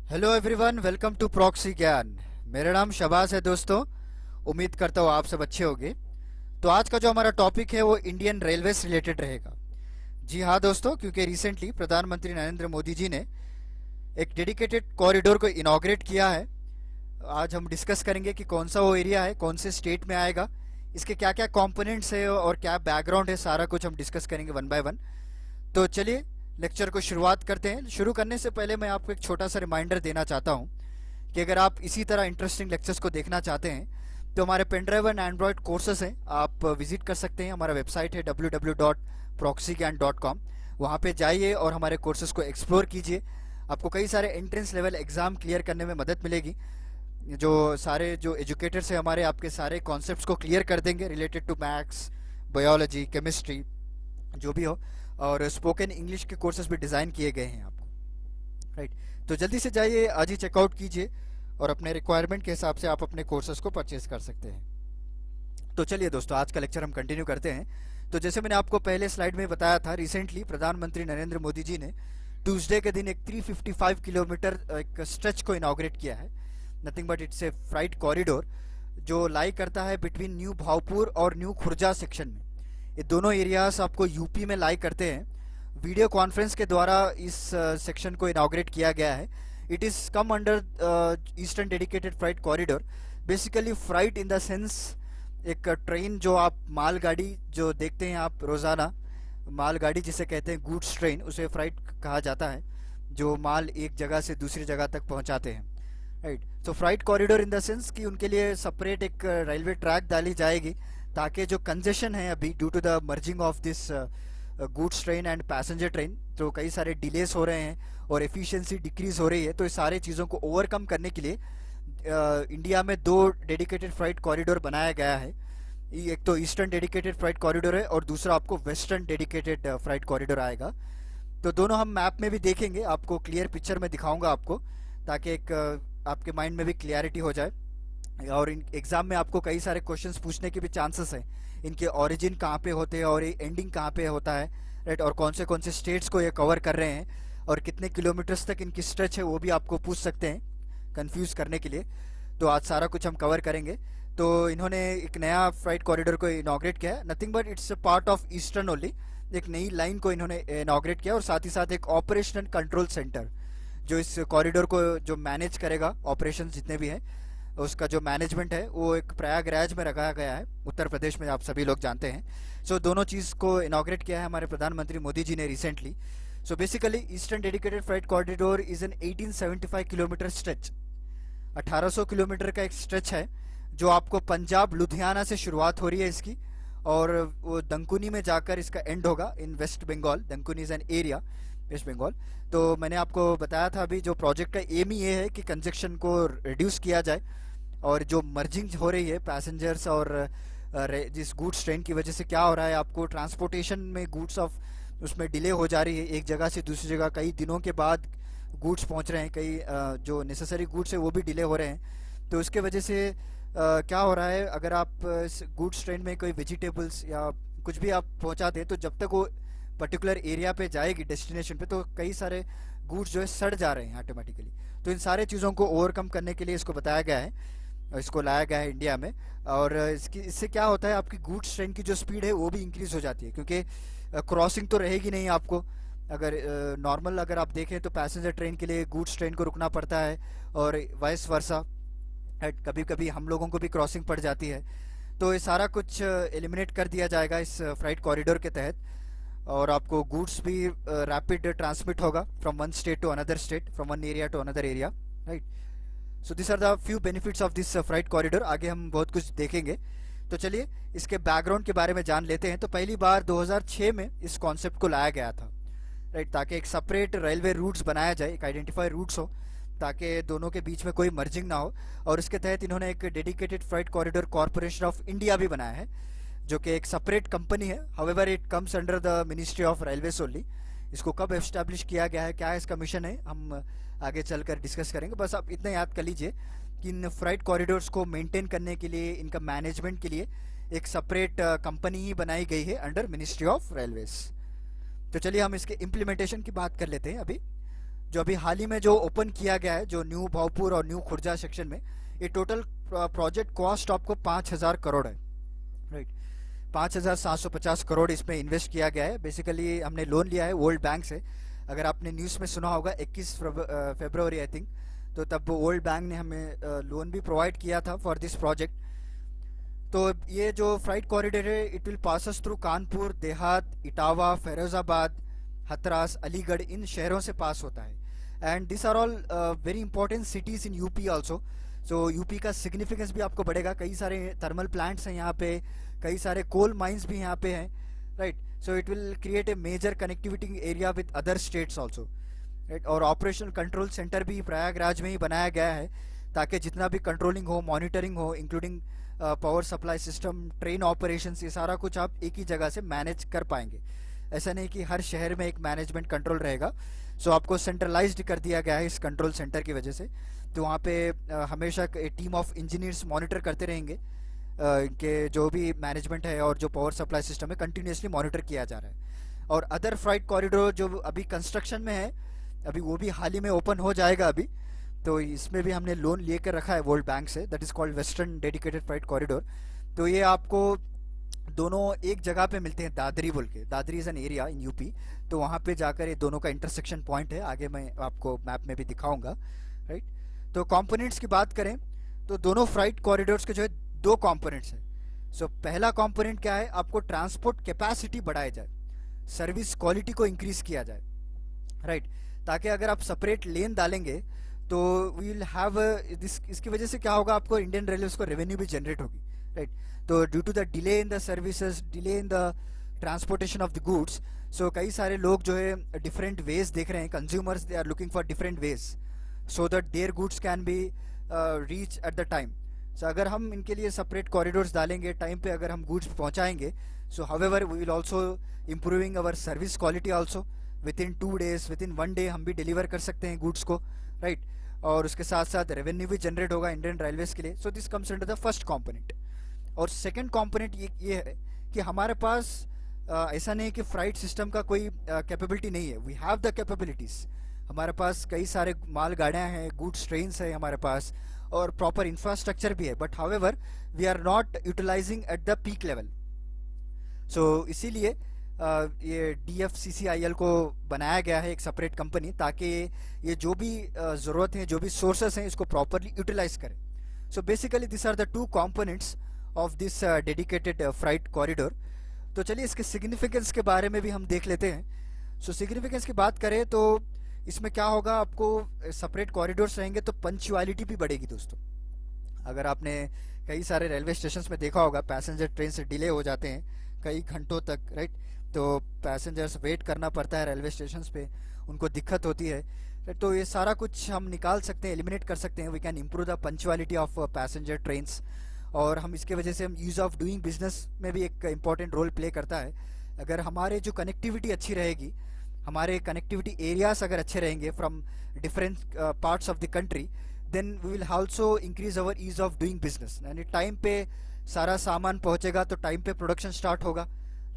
Hello everyone, welcome to proxy Gyan. मेरा नाम शबाज है दोस्तों। उम्मीद करता हूँ आप सब अच्छे होंगे। तो आज का जो हमारा टॉपिक है वो इंडियन रेलवे से रिलेटेड रहेगा। जी हाँ दोस्तों, क्योंकि रिसेंटली प्रधानमंत्री नरेंद्र मोदी जी ने एक डेडिकेटेड कॉरिडोर को इनॉग्रेट किया है। आज हम डिस्कस करेंगे कि कौन सा वो एरिया है, कौन से स्टेट में आएगा, इसके क्या क्या कंपोनेंट्स है और क्या बैकग्राउंड है, सारा कुछ हम डिस्कस करेंगे वन बाय वन। तो चलिए लेक्चर को शुरुआत करते हैं। शुरू करने से पहले मैं आपको एक छोटा सा रिमाइंडर देना चाहता हूं कि अगर आप इसी तरह इंटरेस्टिंग लेक्चर्स को देखना चाहते हैं तो हमारे पेनड्राइव एंड एंड्रॉयड कोर्सेस हैं, आप विजिट कर सकते हैं। हमारा वेबसाइट है www.proxygyan.com। वहाँ पे जाइए और हमारे कोर्सेज को एक्सप्लोर कीजिए। आपको कई सारे एंट्रेंस लेवल एग्ज़ाम क्लियर करने में मदद मिलेगी। जो सारे जो एजुकेटर्स हैं हमारे, आपके सारे कॉन्सेप्ट्स को क्लियर कर देंगे related to maths, biology, chemistry, जो भी हो। और स्पोकन इंग्लिश के कोर्सेज भी डिज़ाइन किए गए हैं आपको, राइट। तो जल्दी से जाइए, आज ही चेकआउट कीजिए और अपने रिक्वायरमेंट के हिसाब से आप अपने कोर्सेज को परचेज कर सकते हैं। तो चलिए दोस्तों, आज का लेक्चर हम कंटिन्यू करते हैं। तो जैसे मैंने आपको पहले स्लाइड में बताया था, रिसेंटली प्रधानमंत्री नरेंद्र मोदी जी ने ट्यूसडे के दिन एक 355 किलोमीटर एक स्ट्रेच को इनॉग्रेट किया है। Nothing but it's a freight corridor जो लाई करता है बिटवीन न्यू भावपुर और न्यू खुर्जा सेक्शन में। ये दोनों एरियाज आपको यूपी में लाई करते हैं। वीडियो कॉन्फ्रेंस के द्वारा इस सेक्शन को इनॉग्रेट किया गया है। It is come under eastern dedicated freight corridor. Basically freight in the sense एक ट्रेन जो आप मालगाड़ी जो देखते हैं आप रोज़ाना, मालगाड़ी जिसे कहते हैं गुड्स ट्रेन, उसे फ्राइट कहा जाता है, जो माल एक जगह से दूसरी जगह तक पहुंचाते हैं, right. So freight corridor in the sense कि उनके लिए सेपरेट एक रेलवे ट्रैक डाली जाएगी ताकि जो कंजेशन है अभी due to the merging of this goods train and passenger train, तो कई सारे डिलेस हो रहे हैं और एफिशिएंसी डिक्रीज हो रही है। तो इस सारे चीज़ों को ओवरकम करने के लिए इंडिया में दो डेडिकेटेड फ्राइट कॉरिडोर बनाया गया है। एक तो ईस्टर्न डेडिकेटेड फ्राइट कॉरिडोर है और दूसरा आपको वेस्टर्न डेडिकेटेड फ्राइट कॉरिडोर आएगा। तो दोनों हम मैप में भी देखेंगे, आपको क्लियर पिक्चर में दिखाऊंगा आपको, ताकि एक आपके माइंड में भी क्लियरिटी हो जाए। और इन एग्जाम में आपको कई सारे क्वेश्चंस पूछने के भी चांसेस हैं। इनके ओरिजिन कहाँ पे होते हैं और ये एंडिंग कहाँ पे होता है, राइट। और कौन से स्टेट्स को ये कवर कर रहे हैं और कितने किलोमीटर्स तक इनकी स्ट्रेच है, वो भी आपको पूछ सकते हैं कंफ्यूज करने के लिए। तो आज सारा कुछ हम कवर करेंगे। तो इन्होंने एक नया फ्राइट कॉरिडोर को इनॉग्रेट किया है। Nothing but it's a part of eastern only. एक नई लाइन को इन्होंने इनॉग्रेट किया और साथ ही साथ एक ऑपरेशन कंट्रोल सेंटर जो इस कॉरिडोर को जो मैनेज करेगा, ऑपरेशन जितने भी हैं उसका जो मैनेजमेंट है वो एक प्रयागराज में रखा गया है, उत्तर प्रदेश में, आप सभी लोग जानते हैं। सो दोनों चीज़ को इनॉग्रेट किया है हमारे प्रधानमंत्री मोदी जी ने recently. So basically eastern dedicated freight corridor is an 1875 kilometre stretch. 1800 kilometre का एक स्ट्रेच है जो आपको पंजाब लुधियाना से शुरुआत हो रही है इसकी, और वो दंकुनी में जाकर इसका एंड होगा in West Bengal. Dankuni is an area West Bengal. तो मैंने आपको बताया था अभी, जो प्रोजेक्ट का एम ही ये है कि कंजक्शन को रिड्यूस किया जाए और जो मर्जिंग हो रही है पैसेंजर्स और जिस गुड्स ट्रेन की वजह से क्या हो रहा है, आपको ट्रांसपोर्टेशन में गुड्स ऑफ उसमें डिले हो जा रही है। एक जगह से दूसरी जगह कई दिनों के बाद गुड्स पहुंच रहे हैं, कई जो नेसेसरी गुड्स है वो भी डिले हो रहे हैं। तो उसके वजह से क्या हो रहा है, अगर आप गुड्स ट्रेन में कोई वेजिटेबल्स या कुछ भी आप पहुंचाते हैं तो जब तक वो पर्टिकुलर एरिया पे जाएगी डेस्टिनेशन पे, तो कई सारे गुड्स जो है सड़ जा रहे हैं ऑटोमेटिकली। तो इन सारे चीज़ों को ओवरकम करने के लिए इसको बताया गया है, इसको लाया गया है इंडिया में। और इससे क्या होता है, आपकी गुड्स ट्रेन की जो स्पीड है वो भी इंक्रीज हो जाती है, क्योंकि क्रॉसिंग तो रहेगी नहीं आपको। अगर नॉर्मल अगर आप देखें तो पैसेंजर ट्रेन के लिए गुड्स ट्रेन को रुकना पड़ता है और वाइस वर्सा, कभी कभी हम लोगों को भी क्रॉसिंग पड़ जाती है। तो ये सारा कुछ एलिमिनेट कर दिया जाएगा इस फ्राइट कॉरिडोर के तहत, और आपको गुड्स भी रैपिड ट्रांसमिट होगा from one state to another state, from one area to another area, right. So this are the few benefits of this freight corridor. आगे हम बहुत कुछ देखेंगे। तो चलिए इसके बैकग्राउंड के बारे में जान लेते हैं। तो पहली बार 2006 में इस कॉन्सेप्ट को लाया गया था, राइट, ताकि एक सेपरेट रेलवे रूट्स बनाया जाए, एक आइडेंटिफाई रूट्स हो, ताकि दोनों के बीच में कोई मर्जिंग ना हो। और इसके तहत इन्होंने एक dedicated freight corridor corporation of India भी बनाया है, जो कि एक सेपरेट कंपनी है। However it comes under the ministry of railways only. इसको कब एस्टैब्लिश किया गया है, क्या इसका मिशन है, हम आगे चलकर डिस्कस करेंगे। बस आप इतना याद कर लीजिए कि इन फ्राइट कॉरिडोर्स को मेंटेन करने के लिए, इनका मैनेजमेंट के लिए एक सेपरेट कंपनी ही बनाई गई है अंडर मिनिस्ट्री ऑफ रेलवेज। तो चलिए हम इसके इम्प्लीमेंटेशन की बात कर लेते हैं अभी। जो अभी हाल ही में जो ओपन किया गया है, जो न्यू भावपुर और न्यू खुर्जा सेक्शन में, ये टोटल प्रोजेक्ट कॉस्ट आपको 5,000 करोड़ है, राइट। 5,750 करोड़ इसमें इन्वेस्ट किया गया है। बेसिकली हमने लोन लिया है वर्ल्ड बैंक से। अगर आपने न्यूज़ में सुना होगा 21 फरवरी आई थिंक, तो तब वर्ल्ड बैंक ने हमें लोन भी प्रोवाइड किया था फॉर दिस प्रोजेक्ट। तो ये जो फ्राइट कॉरिडोर है, it will pass us through Kanpur, देहात, इटावा, फैरोजाबाद, हथरास, अलीगढ़, इन शहरों से पास होता है। And this are all very important cities in UP also. So UP का सिग्निफिकेंस भी आपको बढ़ेगा। कई सारे थर्मल प्लांट्स हैं यहाँ पे, कई सारे कोल माइंस भी यहाँ पे हैं, right. So it will create a major connectivity area with other states also, right. और ऑपरेशनल कंट्रोल सेंटर भी प्रयागराज में ही बनाया गया है, ताकि जितना भी कंट्रोलिंग हो, मॉनिटरिंग हो, including power supply system, train operations, ये सारा कुछ आप एक ही जगह से मैनेज कर पाएंगे। ऐसा नहीं कि हर शहर में एक मैनेजमेंट कंट्रोल रहेगा। सो आपको सेंट्रलाइज्ड कर दिया गया है इस कंट्रोल सेंटर की वजह से। तो वहाँ पे हमेशा टीम ऑफ इंजीनियर्स मॉनिटर करते रहेंगे कि जो भी मैनेजमेंट है और जो पावर सप्लाई सिस्टम है कंटिन्यूसली मॉनिटर किया जा रहा है। और अदर फ्राइट कॉरिडोर जो अभी कंस्ट्रक्शन में है, अभी वो भी हाल ही में ओपन हो जाएगा अभी। तो इसमें भी हमने लोन लेकर रखा है वर्ल्ड बैंक से, that is called western dedicated freight corridor. तो ये आपको दोनों एक जगह पे मिलते हैं, दादरी बोल के। Dadri is an area in UP. तो वहाँ पे जाकर ये दोनों का इंटरसेक्शन पॉइंट है, आगे मैं आपको मैप में भी दिखाऊंगा, राइट। तो कंपोनेंट्स की बात करें तो दोनों फ्राइट कॉरिडोर्स के जो है दो कंपोनेंट्स हैं। सो पहला कंपोनेंट क्या है, आपको ट्रांसपोर्ट कैपेसिटी बढ़ाया जाए, सर्विस क्वालिटी को इंक्रीज किया जाए, राइट। ताकि अगर आप सेपरेट लेन डालेंगे तो वी विल हैव इसकी वजह से क्या होगा, आपको इंडियन रेलवेज को रेवेन्यू भी जनरेट होगी, राइट। तो due to the delay in the services, delay in the transportation of the goods, so कई सारे लोग जो है डिफरेंट वेज देख रहे हैं, consumers they are looking for different ways so that their goods can be reach at the time. So अगर हम इनके लिए सेपरेट कॉरिडोर्स डालेंगे, टाइम पे अगर हम गुड्स पहुंचाएंगे, so however we will also improving our service quality also. Within 2 days, within 1 day हम भी डिलीवर कर सकते हैं गुड्स को, राइट। और उसके साथ साथ रेवेन्यू भी जनरेट होगा इंडियन रेलवेज के लिए। So this comes under the first component. और सेकंड कंपोनेंट ये है कि हमारे पास ऐसा नहीं कि फ्राइट सिस्टम का कोई कैपेबिलिटी नहीं है, वी हैव द कैपेबिलिटीज़। हमारे पास कई सारे माल गाड़ियाँ हैं, गुड्स ट्रेन्स है हमारे पास, और प्रॉपर इंफ्रास्ट्रक्चर भी है, but however we are not utilising at the peak level. So इसीलिए ये DFCCIL को बनाया गया है एक सेपरेट कंपनी, ताकि ये जो भी ज़रूरत है, जो भी सोर्सेस हैं, इसको प्रॉपरली यूटिलाइज करें। So basically this are the two components of this dedicated freight corridor. तो चलिए इसके सिग्निफिकेंस के बारे में भी हम देख लेते हैं। सो सिग्निफिकेंस की बात करें तो इसमें क्या होगा, आपको सेपरेट कॉरिडोर्स रहेंगे तो पंक्चुअलिटी भी बढ़ेगी दोस्तों। अगर आपने कई सारे रेलवे स्टेशन में देखा होगा, पैसेंजर ट्रेन से डिले हो जाते हैं कई घंटों तक, राइट। तो पैसेंजर्स वेट करना पड़ता है रेलवे स्टेशन पे, उनको दिक्कत होती है। तो ये सारा कुछ हम निकाल सकते हैं, एलिमिनेट कर सकते हैं। We can improve the punctuality of passenger trains. और हम इसके वजह से हम यूज़ ऑफ डूइंग बिजनेस में भी एक इंपॉर्टेंट रोल प्ले करता है। अगर हमारे जो कनेक्टिविटी अच्छी रहेगी, हमारे कनेक्टिविटी एरियाज अगर अच्छे रहेंगे from different parts of the country, then we will also increase our ease of doing business. यानी टाइम पे सारा सामान पहुंचेगा तो टाइम पे प्रोडक्शन स्टार्ट होगा,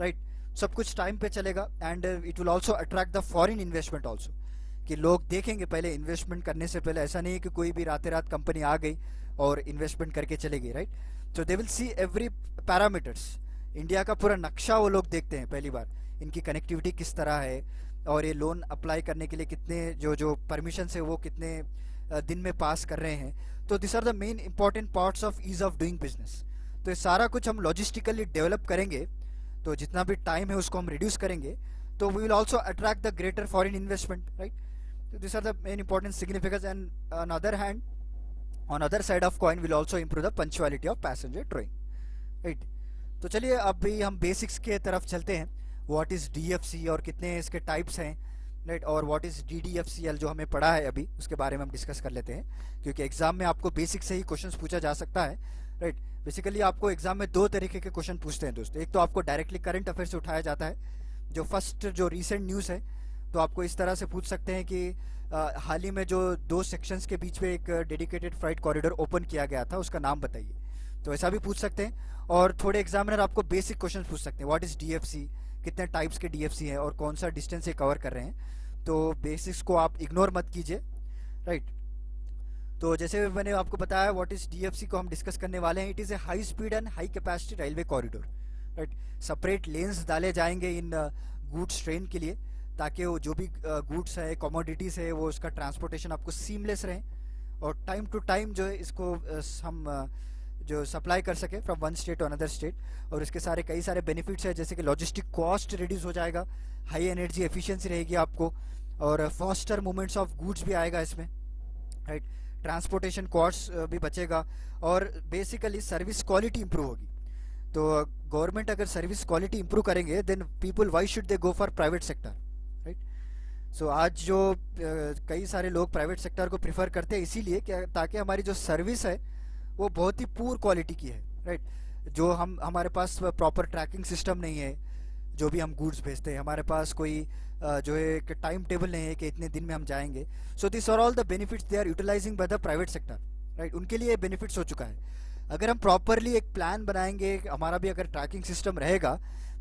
राइट। सब कुछ टाइम पे चलेगा। And it will also attract the foreign investment also, कि लोग देखेंगे पहले इन्वेस्टमेंट करने से पहले। ऐसा नहीं है कि कोई भी रात रात कंपनी आ गई और इन्वेस्टमेंट करके चलेगी, right. So they will see every parameters, India का पूरा नक्शा वो लोग देखते हैं पहली बार, इनकी कनेक्टिविटी किस तरह है, और ये लोन अप्लाई करने के लिए कितने जो परमिशन है वो कितने दिन में पास कर रहे हैं। तो this are the main important parts of ease of doing business. तो ये सारा कुछ हम लॉजिस्टिकली डेवलप करेंगे, तो जितना भी टाइम है उसको हम रिड्यूस करेंगे, तो we will also attract the greater foreign investment, right. So these are the main important significance, and on other hand, on other side of coin will also improve the punctuality of passenger train, right। तो चलिए अभी हम basics के तरफ चलते हैं। What is DFC और कितने इसके टाइप्स हैं, राइट। और व्हाट इज़ DDFCL जो हमें पढ़ा है अभी, उसके बारे में हम डिस्कस कर लेते हैं, क्योंकि एग्जाम में आपको बेसिक से ही क्वेश्चंस पूछा जा सकता है, राइट। बेसिकली आपको एग्जाम में दो तरीके के क्वेश्चन पूछते हैं दोस्तों। एक तो आपको डायरेक्टली करंट अफेयर से उठाया जाता है, जो फर्स्ट जो रिसेंट न्यूज़ है, तो आपको इस तरह से पूछ सकते हैं कि हाल ही में जो 2 सेक्शंस के बीच में एक डेडिकेटेड फ्राइट कॉरिडोर ओपन किया गया था, उसका नाम बताइए। तो ऐसा भी पूछ सकते हैं। और थोड़े एग्जामिनर आपको बेसिक क्वेश्चन पूछ सकते हैं, व्हाट इज़ DFC, कितने टाइप्स के DFC हैं और कौन सा डिस्टेंस ये कवर कर रहे हैं। तो बेसिक्स को आप इग्नोर मत कीजिए, राइट। तो जैसे मैंने आपको बताया व्हाट इज डीएफसी को हम डिस्कस करने वाले हैं। It is a high speed and high capacity railway corridor, right. Separate lens डाले जाएंगे इन गुड्स ट्रेन के लिए, ताकि वो जो भी गुड्स है, कमोडिटीज़ है, वो उसका ट्रांसपोर्टेशन आपको सीमलेस रहे और टाइम टू टाइम जो है इसको हम जो सप्लाई कर सके from one state to another state. और इसके सारे कई सारे बेनिफिट्स है, जैसे कि लॉजिस्टिक कॉस्ट रिड्यूस हो जाएगा, हाई एनर्जी एफिशिएंसी रहेगी आपको, और फास्टर मूवमेंट्स ऑफ गुड्स भी आएगा इसमें, राइट। ट्रांसपोर्टेशन कॉस्ट भी बचेगा और बेसिकली सर्विस क्वालिटी इंप्रूव होगी। तो गवर्नमेंट अगर सर्विस क्वालिटी इंप्रूव करेंगे then people why should they go for private sector, right. So आज जो कई सारे लोग प्राइवेट सेक्टर को प्रिफर करते हैं इसीलिए क्या, ताकि हमारी जो सर्विस है वो बहुत ही पुअर क्वालिटी की है, राइट। जो हमारे पास प्रॉपर ट्रैकिंग सिस्टम नहीं है, जो भी हम गुड्स भेजते हैं हमारे पास कोई जो है एक टाइम टेबल नहीं है कि इतने दिन में हम जाएंगे। So this are all the benefits they are utilising by the private sector, right. उनके लिए बेनिफिट्स हो चुका है। अगर हम प्रॉपरली एक प्लान बनाएंगे, हमारा भी अगर ट्रैकिंग सिस्टम रहेगा,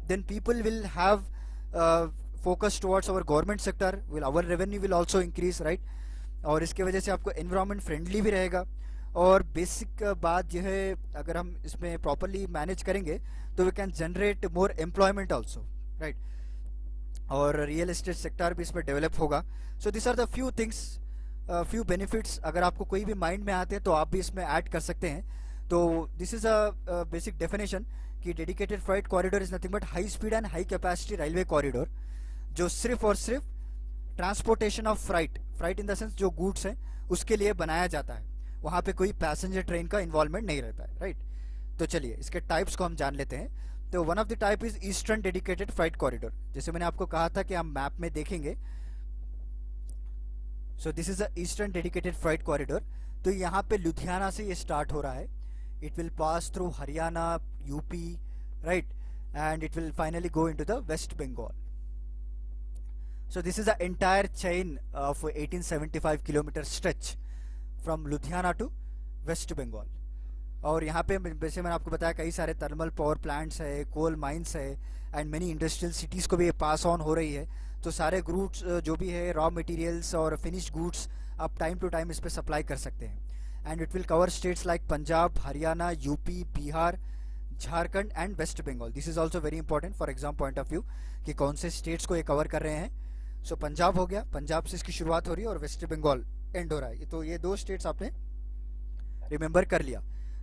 then people will have focus towards our government sector, will our revenue will also increase, right. और इसके वजह से आपको एनवायरनमेंट फ्रेंडली भी रहेगा। और बेसिक बात यह है, अगर हम इसमें प्रॉपरली मैनेज करेंगे तो we can generate more employment also, right. और रियल एस्टेट सेक्टर भी इसमें डेवलप होगा। So this are the few things, few benefits. अगर आपको कोई भी माइंड में आते हैं तो आप भी इसमें ऐड कर सकते हैं। तो this is a basic definition कि dedicated freight corridor is nothing but high speed and high capacity railway corridor, जो सिर्फ और सिर्फ transportation of freight in the sense जो गुड्स हैं उसके लिए बनाया जाता है। वहाँ पे कोई पैसेंजर ट्रेन का इन्वॉल्वमेंट नहीं रहता है, राइट। तो चलिए इसके टाइप्स को हम जान लेते हैं। तो one of the type is eastern dedicated freight corridor. जैसे मैंने आपको कहा था कि हम मैप में देखेंगे। So this is a eastern dedicated freight corridor. तो यहाँ पे लुधियाना से ये स्टार्ट हो रहा है। It will pass through Haryana, UP, right, and it will finally go into the West Bengal. So this is the entire chain of 1875 kilometre stretch from Ludhiana to West Bengal. और यहाँ पे वैसे मैंने आपको बताया कई सारे थर्मल पावर प्लांट्स है, कोल माइंस है, एंड मेनी इंडस्ट्रियल सिटीज़ को भी ये पास ऑन हो रही है। तो सारे गुड्स जो भी है, रॉ मटेरियल्स और फिनिश्ड गुड्स, आप टाइम टू टाइम इस पर सप्लाई कर सकते हैं। And it will cover states like Punjab, Haryana, UP, Bihar, Jharkhand and West Bengal. This is also very important for exam point of view कि कौन से स्टेट्स को ये कवर कर रहे हैं। सो पंजाब हो गया, पंजाब से इसकी शुरुआत हो रही है और वेस्ट बंगाल एंड हो रहा है। तो ये दो स्टेट्स आपने रिमेंबर कर लिया।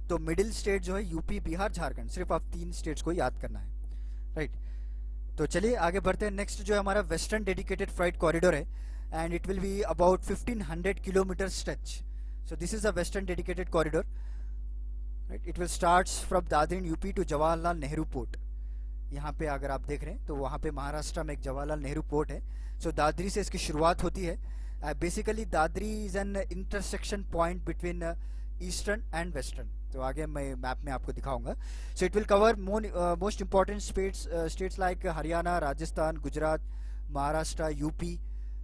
तो मिडिल स्टेट जो है यूपी, बिहार, झारखंड, सिर्फ आप 3 स्टेट्स को याद करना है, राइट। तो चलिए आगे बढ़ते हैं। नेक्स्ट जो है हमारा वेस्टर्न डेडिकेटेड फ्राइट कॉरिडोर है and it will be about 1500 kilometre stretch. So this is a western dedicated corridor, right. It will starts from Dadri UP to Jawaharlal Nehru port. यहाँ पे अगर आप देख रहे हैं तो वहाँ पे महाराष्ट्र में एक जवाहरलाल नेहरू पोर्ट है। सो दादरी से इसकी शुरुआत होती है। Basically Dadri is an intersection point between eastern and western. तो आगे मैं मैप में आपको दिखाऊंगा। सो it will cover most important states like Haryana, Rajasthan, Gujarat, Maharashtra, UP,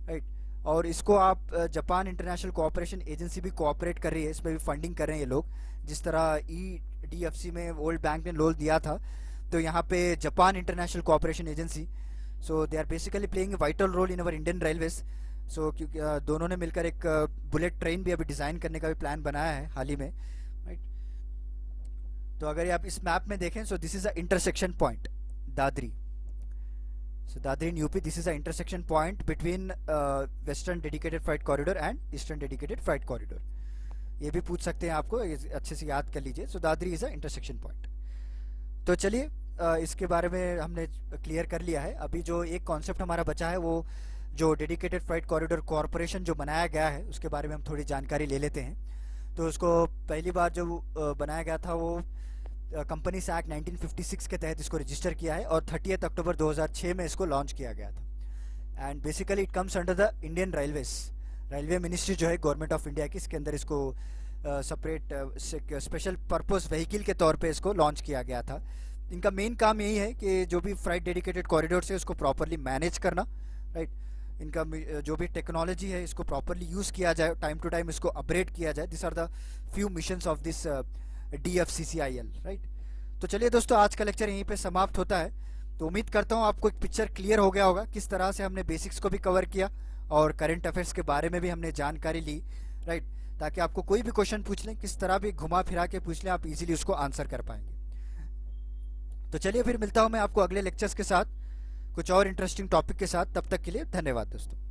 right. और इसको आप जापान इंटरनेशनल कोऑपरेशन एजेंसी भी कोऑपरेट कर रही है, इसमें भी फंडिंग कर रहे हैं ये लोग। जिस तरह EDFC में वर्ल्ड बैंक ने लोन दिया था, तो यहाँ पे Japan International Cooperation Agency, so they are basically playing a vital role in our Indian railways. So क्योंकि दोनों ने मिलकर एक बुलेट ट्रेन भी अभी डिज़ाइन करने का भी प्लान बनाया है हाल ही में, राइट। तो अगर आप इस मैप में देखें, so this is a intersection point Dadri. So Dadri in UP, this is a intersection point between western dedicated freight corridor and eastern dedicated freight corridor. ये भी पूछ सकते हैं आपको, अच्छे से याद कर लीजिए। So Dadri is a intersection point. तो चलिए इसके बारे में हमने क्लियर कर लिया है। अभी जो एक कॉन्सेप्ट हमारा बचा है, वो जो डेडिकेटेड फ्राइट कॉरिडोर कॉरपोरेशन जो बनाया गया है उसके बारे में हम थोड़ी जानकारी ले लेते हैं। तो उसको पहली बार जो बनाया गया था वो कंपनीज एक्ट 1956 के तहत इसको रजिस्टर किया है और 30 अक्टूबर 2006 में इसको लॉन्च किया गया था। And basically it comes under the Indian railways, railway ministry जो है गवर्नमेंट ऑफ इंडिया की, इसके अंदर इसको सेपरेट स्पेशल पर्पस व्हीकल के तौर पे इसको लॉन्च किया गया था। इनका मेन काम यही है कि जो भी फ्राइट डेडिकेटेड कॉरिडोर है उसको प्रॉपरली मैनेज करना, राइट। इनका जो भी टेक्नोलॉजी है इसको प्रॉपरली यूज़ किया जाए, टाइम टू टाइम इसको अपग्रेड किया जाए। This are the few missions of this DFCCIL, right. तो चलिए दोस्तों, आज का लेक्चर यहीं पे समाप्त होता है। तो उम्मीद करता हूँ आपको एक पिक्चर क्लियर हो गया होगा किस तरह से हमने बेसिक्स को भी कवर किया और करंट अफेयर्स के बारे में भी हमने जानकारी ली, राइट, ताकि आपको कोई भी क्वेश्चन पूछ लें, किस तरह भी घुमा फिरा के पूछ लें, आप इजीली उसको आंसर कर पाएंगे। तो चलिए फिर मिलता हूं मैं आपको अगले लेक्चर्स के साथ कुछ और इंटरेस्टिंग टॉपिक के साथ। तब तक के लिए धन्यवाद दोस्तों।